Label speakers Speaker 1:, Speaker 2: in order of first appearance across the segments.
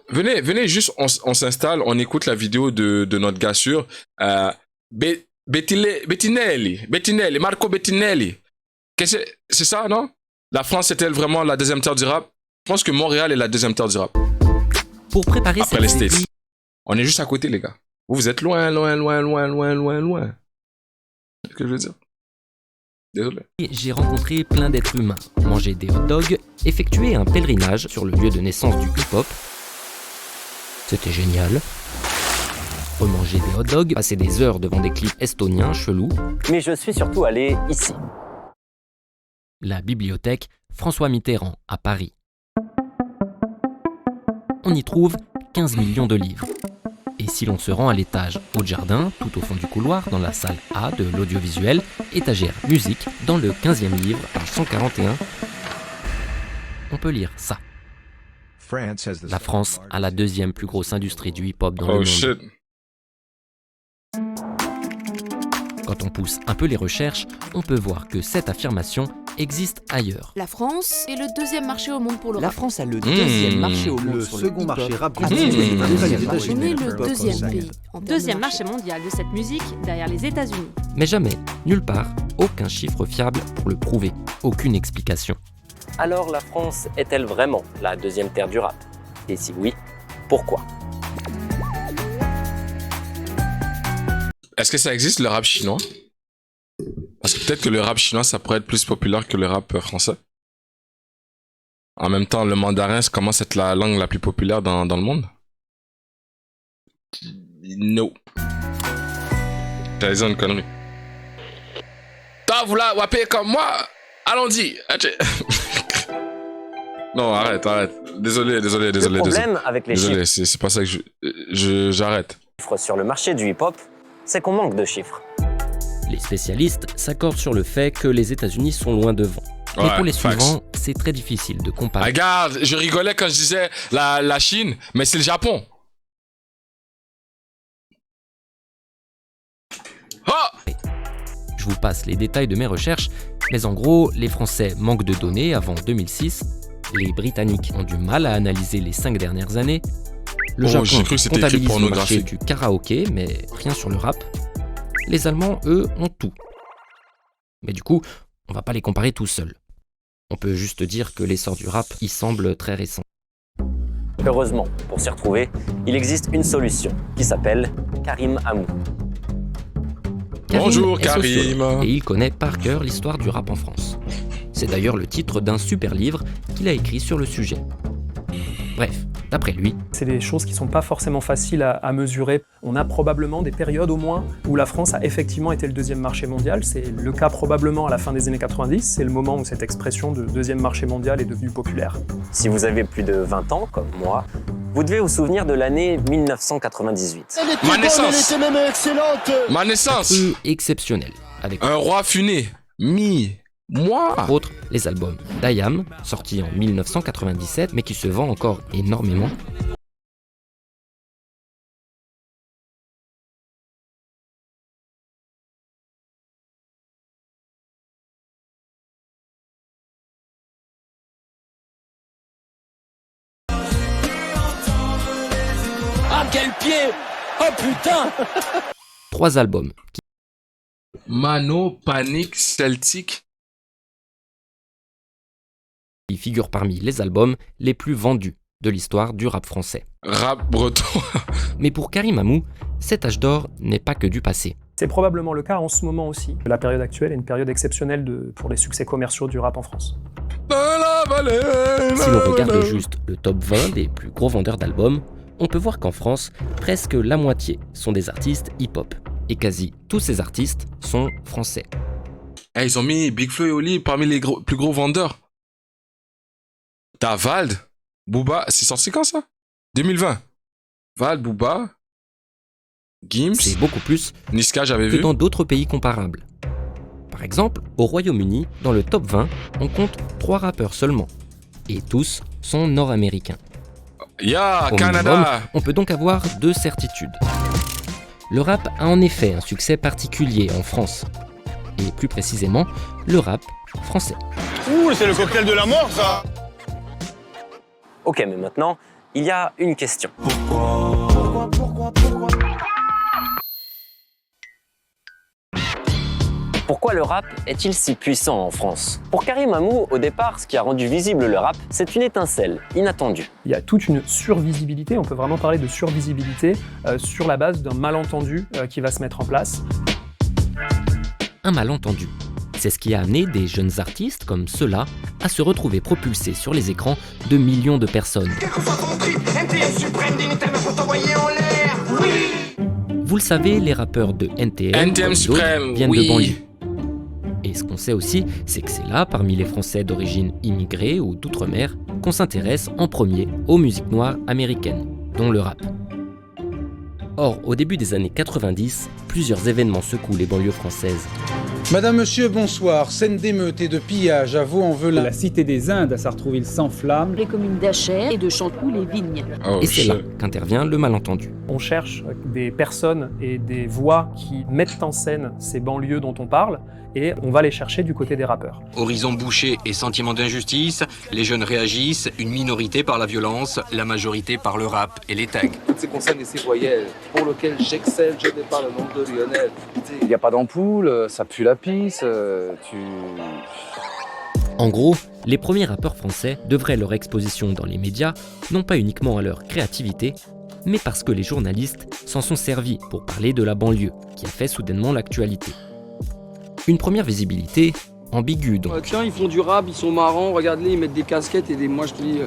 Speaker 1: Venez juste, on s'installe, on écoute la vidéo de notre gars sûr. Bettinelli, Marco Bettinelli. C'est ça, non? La France est-elle vraiment la deuxième terre du rap? Je pense que Montréal est la deuxième terre du rap.
Speaker 2: Pour préparer
Speaker 1: après les States. On est juste à côté, les gars. Vous êtes loin. C'est ce que je veux dire. Désolé.
Speaker 2: J'ai rencontré plein d'êtres humains, mangé des hot dogs, effectué un pèlerinage sur le lieu de naissance du hip-hop. C'était génial. Remanger des hot dogs, passer des heures devant des clips estoniens chelous.
Speaker 3: Mais je suis surtout allé ici.
Speaker 2: La bibliothèque François Mitterrand à Paris. On y trouve 15 millions de livres. Et si l'on se rend à l'étage Haut-de-Jardin, tout au fond du couloir, dans la salle A de l'audiovisuel, étagère musique, dans le 15e livre, page 141, on peut lire ça. La France a la deuxième plus grosse industrie du hip-hop dans le monde.
Speaker 1: Shit.
Speaker 2: Quand on pousse un peu les recherches, on peut voir que cette affirmation existe ailleurs.
Speaker 4: La France est le deuxième marché au monde pour le rap.
Speaker 5: La France a le deuxième marché au monde
Speaker 6: Le
Speaker 5: sur
Speaker 6: second marché rap
Speaker 4: On est le
Speaker 6: Hip-hop
Speaker 4: deuxième
Speaker 6: français.
Speaker 4: pays.
Speaker 7: Deuxième marché mondial de cette musique derrière les États-Unis.
Speaker 2: Mais jamais, nulle part, aucun chiffre fiable pour le prouver, aucune explication.
Speaker 3: Alors la France est-elle vraiment la deuxième terre du rap? Et si oui, pourquoi?
Speaker 1: Est-ce que ça existe le rap chinois? Parce que peut-être que le rap chinois, ça pourrait être plus populaire que le rap français. En même temps, le mandarin ça commence à être la langue la plus populaire dans le monde. No. T'as dit une connerie. Toi, vous la wapez comme moi? Allons-y. Non, arrête. Désolé.
Speaker 3: Le problème avec les
Speaker 1: Désolé, c'est pas ça que j'arrête.
Speaker 3: chiffres sur le marché du hip-hop, c'est qu'on manque de chiffres.
Speaker 2: Les spécialistes s'accordent sur le fait que les États-Unis sont loin devant. Mais
Speaker 1: Ouais,
Speaker 2: pour les
Speaker 1: facts.
Speaker 2: suivants, c'est très difficile de comparer.
Speaker 1: Regarde, je rigolais quand je disais la Chine, mais c'est le Japon. Oh!
Speaker 2: Je vous passe les détails de mes recherches, mais en gros, les Français manquent de données avant 2006, les Britanniques ont du mal à analyser les 5 dernières années, le
Speaker 1: Oh,
Speaker 2: Japon
Speaker 1: j'ai cru que c'était écrit
Speaker 2: comptabilise le marché
Speaker 1: pornographique.
Speaker 2: du karaoké, mais rien sur le rap. Les Allemands, eux, ont tout. Mais du coup, on va pas les comparer tout seuls. On peut juste dire que l'essor du rap y semble très récent.
Speaker 3: Heureusement, pour s'y retrouver, il existe une solution qui s'appelle Karim Amou.
Speaker 1: Bonjour,
Speaker 2: est
Speaker 1: Karim.
Speaker 2: sociologue, et il connaît par cœur l'histoire du rap en France. C'est d'ailleurs le titre d'un super livre qu'il a écrit sur le sujet. Bref, d'après lui,
Speaker 8: C'est des choses qui ne sont pas forcément faciles à mesurer. On a probablement des périodes au moins où la France a effectivement été le deuxième marché mondial. C'est le cas probablement à la fin des années 90. C'est le moment où cette expression de deuxième marché mondial est devenue populaire.
Speaker 3: Si vous avez plus de 20 ans, comme moi, vous devez vous souvenir de l'année 1998.
Speaker 6: Elle était
Speaker 1: Ma
Speaker 6: bonne,
Speaker 1: naissance.
Speaker 6: elle était même excellente.
Speaker 1: Ma naissance.
Speaker 2: exceptionnel, avec
Speaker 1: Un roi funé. Moi.
Speaker 2: entre autres les albums d'Ayam, sorti en 1997, mais qui se vend encore énormément.
Speaker 5: Ah quel pied! Oh putain!
Speaker 2: 3 albums
Speaker 1: Mano, Panic, Celtic.
Speaker 2: qui figurent parmi les albums les plus vendus de l'histoire du rap français.
Speaker 1: Rap breton.
Speaker 2: Mais pour Karim Amou, cet âge d'or n'est pas que du passé.
Speaker 8: C'est probablement le cas en ce moment aussi. La période actuelle est une période exceptionnelle pour les succès commerciaux du rap en France.
Speaker 2: Si l'on regarde juste le top 20 des plus gros vendeurs d'albums, on peut voir qu'en France, presque la moitié sont des artistes hip-hop. Et quasi tous ces artistes sont français.
Speaker 1: Eh, ils ont mis Big Flo et Oli parmi les plus gros vendeurs. T'as Vald, Booba, c'est sorti quand ça? 2020. Vald, Booba, Gims,
Speaker 2: C'est beaucoup plus
Speaker 1: Niska, j'avais
Speaker 2: que
Speaker 1: vu.
Speaker 2: dans d'autres pays comparables. Par exemple, au Royaume-Uni, dans le top 20, on compte 3 rappeurs seulement. Et tous sont nord-américains.
Speaker 1: Ya,
Speaker 2: Au
Speaker 1: Canada.
Speaker 2: minimum, on peut donc avoir 2 certitudes. Le rap a en effet un succès particulier en France. Et plus précisément, le rap français.
Speaker 6: Ouh, c'est le cocktail de la mort, ça.
Speaker 3: Ok, mais maintenant, il y a une question. Pourquoi le rap est-il si puissant en France? Pour Karim Amou, au départ, ce qui a rendu visible le rap, c'est une étincelle inattendue.
Speaker 8: Il y a toute une survisibilité, on peut vraiment parler de survisibilité sur la base d'un malentendu qui va se mettre en place.
Speaker 2: Un malentendu. C'est ce qui a amené des jeunes artistes comme ceux-là à se retrouver propulsés sur les écrans de millions de personnes. Vous le savez, les rappeurs de NTM, comme d'autres, viennent de banlieue. Et ce qu'on sait aussi, c'est que c'est là, parmi les Français d'origine immigrée ou d'outre-mer, qu'on s'intéresse en premier aux musiques noires américaines, dont le rap. Or, au début des années 90, plusieurs événements secouent les banlieues françaises.
Speaker 6: Madame, monsieur, bonsoir. Scène d'émeute et de pillage à Vaux-en-Velin.
Speaker 9: La cité des Indes à Sartrouville s'enflamme.
Speaker 10: Les communes d'Achères et de Chanteloup-les-Vignes.
Speaker 2: Et c'est là qu'intervient le malentendu.
Speaker 8: On cherche des personnes et des voix qui mettent en scène ces banlieues dont on parle, et on va les chercher du côté des rappeurs.
Speaker 11: Horizon bouché et sentiment d'injustice, les jeunes réagissent, une minorité par la violence, la majorité par le rap et les tags.
Speaker 12: Toutes ces consonnes et ces voyelles, pour lesquelles j'excelle, je n'ai pas le nom de Lionel.
Speaker 13: Il n'y a pas d'ampoule, ça pue la pisse,
Speaker 2: En gros, les premiers rappeurs français devraient leur exposition dans les médias, non pas uniquement à leur créativité, mais parce que les journalistes s'en sont servis pour parler de la banlieue, qui a fait soudainement l'actualité. Une première visibilité ambiguë donc.
Speaker 14: Tiens, ils font du rap, ils sont marrants, regarde-les, ils mettent des casquettes et des... Moi je te dis,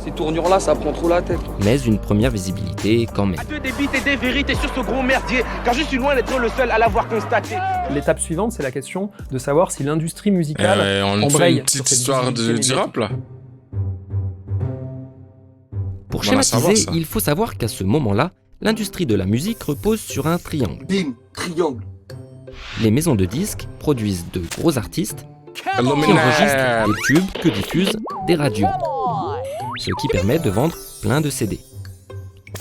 Speaker 14: ces tournures-là, ça prend trop la tête.
Speaker 2: Mais une première visibilité quand même.
Speaker 15: À deux des bites et des vérités sur ce gros merdier, car je suis loin d'être le seul à l'avoir constaté.
Speaker 8: L'étape suivante, c'est la question de savoir si l'industrie musicale
Speaker 1: on fait une petite histoire du rap là.
Speaker 2: Pour schématiser, il faut savoir qu'à ce moment-là, l'industrie de la musique repose sur un triangle.
Speaker 12: Bim, triangle.
Speaker 2: Les maisons de disques produisent de gros artistes qui enregistrent des tubes que diffusent des radios, ce qui permet de vendre plein de CD.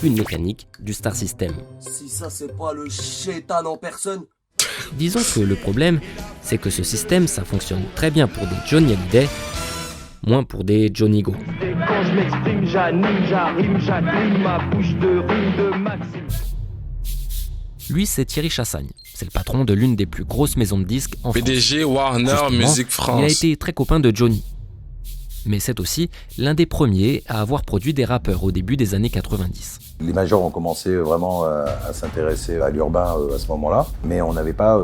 Speaker 2: Une mécanique du Star System.
Speaker 12: Si ça c'est pas le chétan en personne.
Speaker 2: Disons que le problème, c'est que ce système, ça fonctionne très bien pour des Johnny Hallyday, moins pour des Johnny Go.
Speaker 15: Quand je m'exprime, j'anime, j'arrime, j'anime ma bouche de rime de Maxime.
Speaker 2: Lui, c'est Thierry Chassagne. C'est le patron de l'une des plus grosses maisons de disques en France.
Speaker 1: PDG Warner Music France.
Speaker 2: Il a été très copain de Johnny. Mais c'est aussi l'un des premiers à avoir produit des rappeurs au début des années 90.
Speaker 16: Les majors ont commencé vraiment à s'intéresser à l'urbain à ce moment-là, mais on n'avait pas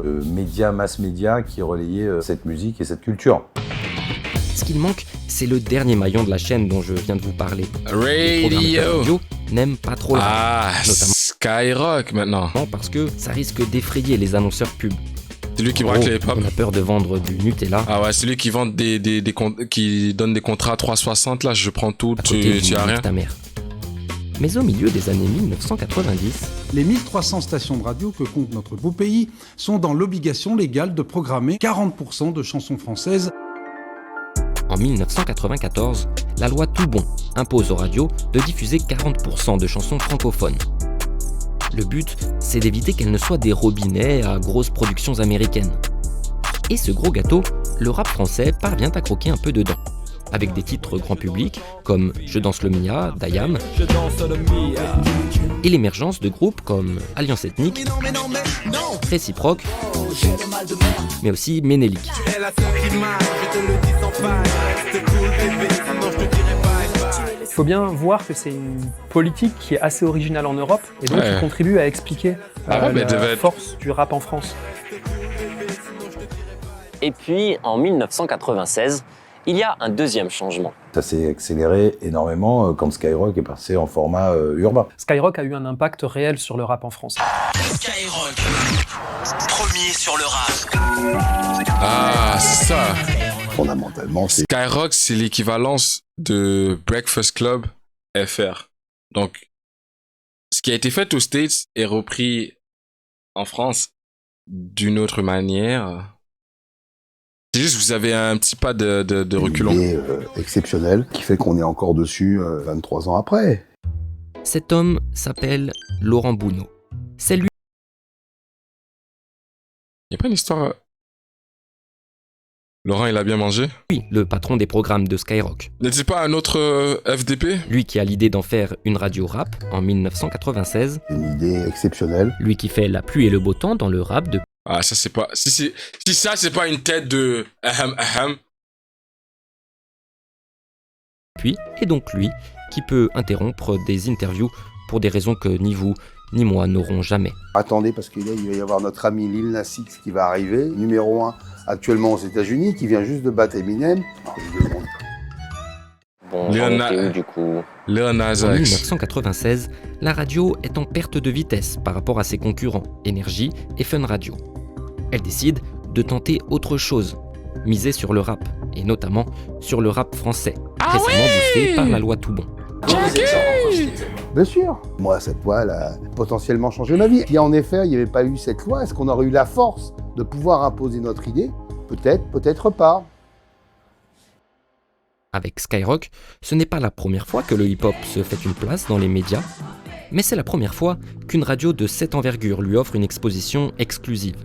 Speaker 16: mass média qui relayait cette musique et cette culture.
Speaker 2: Ce qu'il manque, c'est le dernier maillon de la chaîne dont je viens de vous parler.
Speaker 1: Radio
Speaker 2: n'aime pas trop le rap,
Speaker 1: notamment Skyrock maintenant.
Speaker 2: Non, parce que ça risque d'effrayer les annonceurs pub.
Speaker 1: C'est lui qui braque les pop.
Speaker 2: On a peur de vendre du Nutella.
Speaker 1: Ah ouais, c'est lui qui vend qui donne des contrats à 360 là, je prends tout, tu as rien.
Speaker 2: Ta mère. Mais au milieu des années 1990,
Speaker 6: les 1300 stations de radio que compte notre beau pays sont dans l'obligation légale de programmer 40% de chansons françaises.
Speaker 2: En 1994, la loi Toubon impose aux radios de diffuser 40% de chansons francophones. Le but, c'est d'éviter qu'elles ne soient des robinets à grosses productions américaines. Et ce gros gâteau, le rap français parvient à croquer un peu dedans, avec des titres grand public comme Je danse le Mia, d'Ayam, et l'émergence de groupes comme Alliance Ethnique, Réciproque, mais aussi Ménélique.
Speaker 8: Il faut bien voir que c'est une politique qui est assez originale en Europe et donc qui contribue à expliquer la force du rap en France.
Speaker 3: Et puis, en 1996, il y a un deuxième changement.
Speaker 16: Ça s'est accéléré énormément quand Skyrock est passé en format urbain.
Speaker 8: Skyrock a eu un impact réel sur le rap en France.
Speaker 15: Skyrock, premier sur le rap.
Speaker 1: Ah, c'est ça.
Speaker 16: Fondamentalement, c'est...
Speaker 1: Skyrock, c'est l'équivalence de Breakfast Club FR. Donc, ce qui a été fait aux States est repris en France d'une autre manière. C'est juste que vous avez un petit pas de reculons.
Speaker 16: Une idée exceptionnelle qui fait qu'on est encore dessus 23 ans après.
Speaker 2: Cet homme s'appelle Laurent Bounot. C'est lui.
Speaker 1: Il n'y a pas une histoire Laurent, il a bien mangé?
Speaker 2: Oui, le patron des programmes de Skyrock.
Speaker 1: N'est-il pas un autre FDP?
Speaker 2: Lui qui a l'idée d'en faire une radio rap en 1996.
Speaker 17: Une idée exceptionnelle.
Speaker 2: Lui qui fait la pluie et le beau temps dans le rap de...
Speaker 1: Ah, ça c'est pas... Si ça c'est pas une tête de... Ahem.
Speaker 2: Puis, et donc lui, qui peut interrompre des interviews pour des raisons que ni vous ni moi n'aurons jamais.
Speaker 17: Attendez, parce qu'il va y avoir notre ami Lil Nas X qui va arriver, numéro 1 actuellement aux États-Unis, qui vient juste de battre Eminem.
Speaker 3: Bon, j'en étais où, du coup?
Speaker 2: En 1996, la radio est en perte de vitesse par rapport à ses concurrents, Énergie et Fun Radio. Elle décide de tenter autre chose, miser sur le rap, et notamment sur le rap français, récemment boosté par la loi Toubon.
Speaker 17: Bien sûr. Moi, cette loi, elle a potentiellement changé ma vie. Si en effet, il n'y avait pas eu cette loi, est-ce qu'on aurait eu la force de pouvoir imposer notre idée? Peut-être, peut-être pas.
Speaker 2: Avec Skyrock, ce n'est pas la première fois que le hip-hop se fait une place dans les médias, mais c'est la première fois qu'une radio de cette envergure lui offre une exposition exclusive.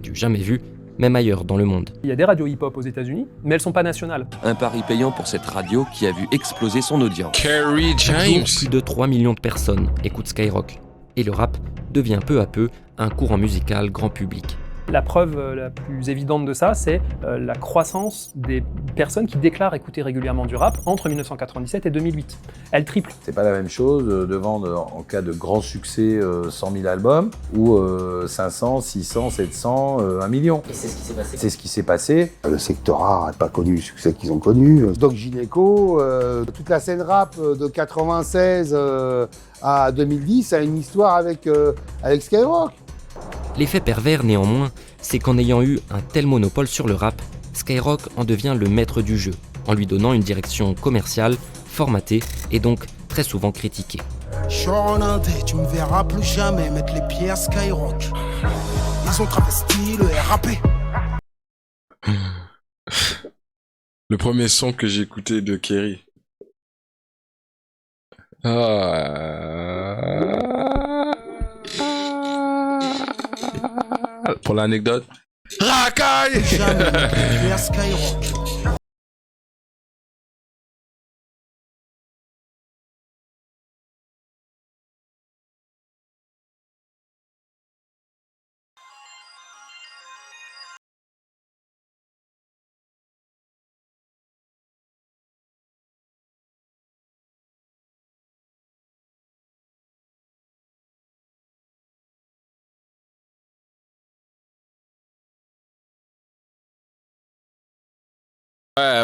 Speaker 2: Du jamais vu, même ailleurs dans le monde.
Speaker 8: Il y a des radios hip-hop aux États-Unis, mais elles sont pas nationales.
Speaker 5: Un pari payant pour cette radio qui a vu exploser son audience.
Speaker 1: Kerry
Speaker 2: Chaque
Speaker 1: James.
Speaker 2: jour, plus de 3 millions de personnes écoutent Skyrock. Et le rap devient peu à peu un courant musical grand public.
Speaker 8: La preuve la plus évidente de ça, c'est la croissance des personnes qui déclarent écouter régulièrement du rap entre 1997 et 2008. Elle triple.
Speaker 16: C'est pas la même chose de vendre, en cas de grand succès, 100 000 albums, ou 500, 600, 700, 1 million.
Speaker 2: Et c'est ce qui s'est passé.
Speaker 16: C'est ce qui s'est passé.
Speaker 17: Le secteur art n'a pas connu le succès qu'ils ont connu. Doc Gynéco, toute la scène rap de 96 à 2010 a une histoire avec Skyrock.
Speaker 2: L'effet pervers néanmoins, c'est qu'en ayant eu un tel monopole sur le rap, Skyrock en devient le maître du jeu, en lui donnant une direction commerciale, formatée et donc très souvent critiquée.
Speaker 18: Tu me verras plus jamais mettre les pieds à Skyrock. Ils ont travesti le RAP.
Speaker 1: Le premier son que j'ai écouté de Kerry. Pour l'anecdote. Racaille.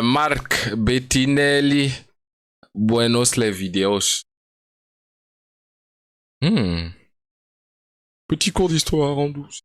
Speaker 1: Marc Bettinelli. Buenos les videos. Petit cours d'histoire en douce.